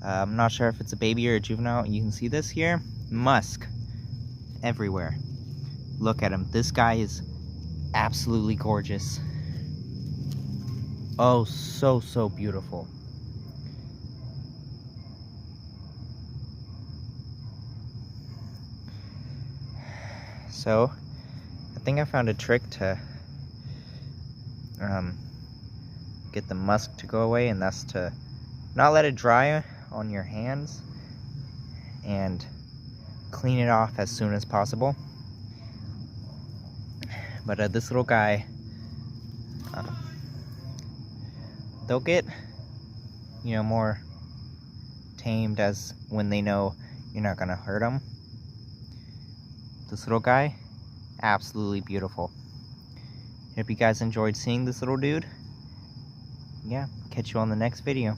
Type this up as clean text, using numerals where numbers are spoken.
I'm not sure if it's a baby or a juvenile. You can see this here. Musk everywhere. Look at him. This guy is absolutely gorgeous. Oh, so beautiful. So, I think I found a trick to get the musk to go away, and that's to not let it dry on your hands and clean it off as soon as possible. But this little guy, they'll get, more tamed as when they know you're not gonna hurt them. This little guy, absolutely beautiful. Hope you guys enjoyed seeing this little dude. Yeah, catch you on the next video.